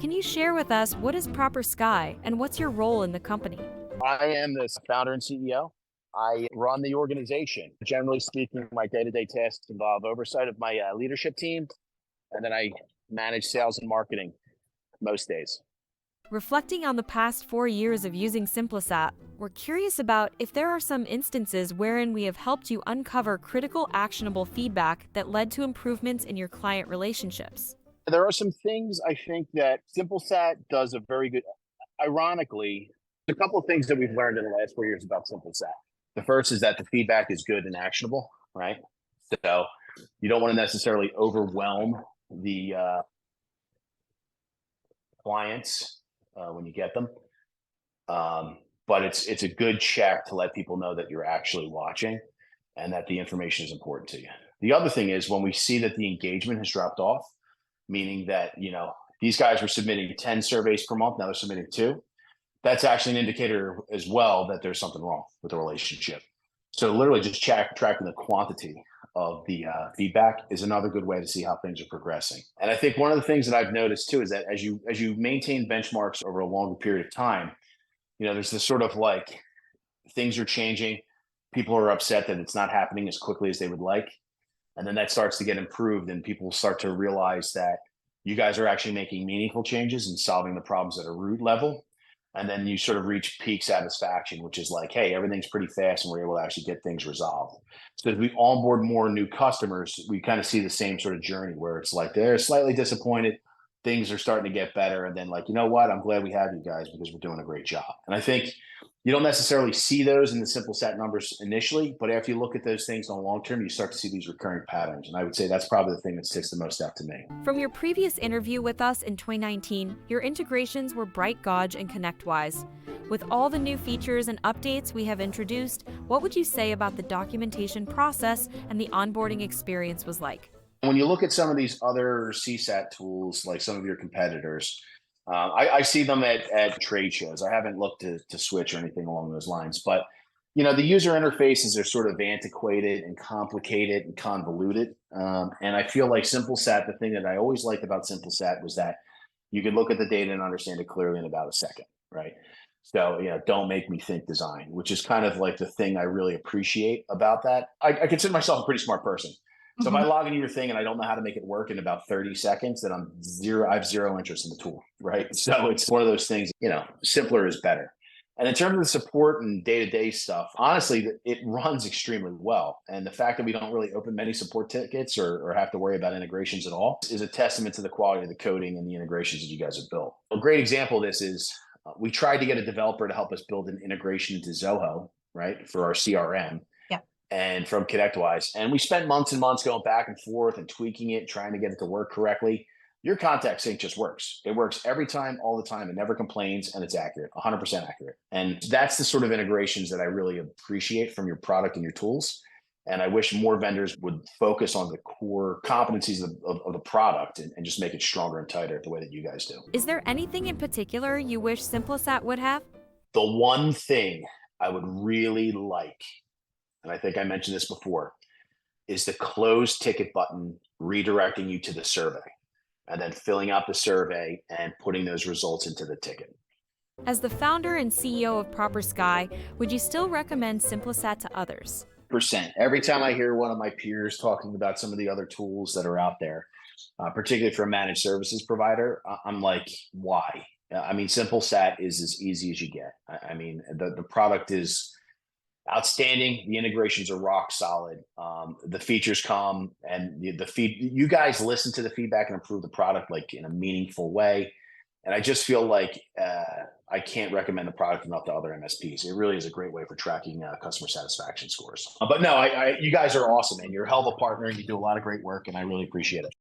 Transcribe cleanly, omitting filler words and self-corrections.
can you share with us what is Proper Sky and what's your role in the company? I am the founder and CEO. I run the organization. Generally speaking, my day-to-day tasks involve oversight of my leadership team, and then I manage sales and marketing most days. Reflecting on the past 4 years of using Simplesat, we're curious about if there are some instances wherein we have helped you uncover critical, actionable feedback that led to improvements in your client relationships. There are some things I think that Simplesat does a very good. Ironically, a couple of things that we've learned in the last 4 years about Simplesat. The first is that the feedback is good and actionable, right? So you don't want to necessarily overwhelm the clients when you get them. But it's a good check to let people know that you're actually watching and that the information is important to you. The other thing is when we see that the engagement has dropped off, meaning that, these guys were submitting 10 surveys per month, now they're submitting 2. That's actually an indicator as well that there's something wrong with the relationship. So literally just tracking the quantity of the feedback is another good way to see how things are progressing. And I think one of the things that I've noticed too is that as you maintain benchmarks over a longer period of time, there's this sort of like things are changing. People are upset that it's not happening as quickly as they would like. And then that starts to get improved and people start to realize that you guys are actually making meaningful changes and solving the problems at a root level. And then you sort of reach peak satisfaction, which is like, hey, everything's pretty fast and we're able to actually get things resolved. So as we onboard more new customers, we kind of see the same sort of journey where it's like they're slightly disappointed, things are starting to get better. And then like, you know what, I'm glad we have you guys because we're doing a great job. And I think you don't necessarily see those in the Simplesat numbers initially, but after you look at those things on the long term, you start to see these recurring patterns. And I would say that's probably the thing that sticks the most out to me. From your previous interview with us in 2019, your integrations were Bright Gauge and ConnectWise. With all the new features and updates we have introduced, what would you say about the documentation process and the onboarding experience was like? When you look at some of these other CSAT tools, like some of your competitors, I see them at trade shows. I haven't looked to switch or anything along those lines, but the user interfaces are sort of antiquated and complicated and convoluted. And I feel like Simplesat, the thing that I always liked about Simplesat was that you could look at the data and understand it clearly in about a second, right? So, don't make me think design, which is kind of like the thing I really appreciate about that. I consider myself a pretty smart person. So if I log into your thing and I don't know how to make it work in about 30 seconds, then I have zero interest in the tool, right? So it's one of those things, simpler is better. And in terms of the support and day-to-day stuff, honestly, it runs extremely well. And the fact that we don't really open many support tickets or have to worry about integrations at all is a testament to the quality of the coding and the integrations that you guys have built. A great example of this is we tried to get a developer to help us build an integration into Zoho, right, for our CRM. And from ConnectWise. And we spent months and months going back and forth and tweaking it, trying to get it to work correctly. Your contact sync just works. It works every time, all the time. It never complains and it's accurate, 100% accurate. And that's the sort of integrations that I really appreciate from your product and your tools. And I wish more vendors would focus on the core competencies of the product and just make it stronger and tighter the way that you guys do. Is there anything in particular you wish Simplesat would have? The one thing I would really like, and I think I mentioned this before, is the close ticket button redirecting you to the survey and then filling out the survey and putting those results into the ticket. As the founder and CEO of Proper Sky, would you still recommend Simplesat to others? %. Every time I hear one of my peers talking about some of the other tools that are out there, particularly for a managed services provider, I'm like, why? I mean, Simplesat is as easy as you get. I mean, the product is outstanding. The integrations are rock solid. The features come and you guys listen to the feedback and improve the product like in a meaningful way. And I just feel like I can't recommend the product enough to other MSPs. It really is a great way for tracking customer satisfaction scores. But no, you guys are awesome and you're a hell of a partner and you do a lot of great work and I really appreciate it.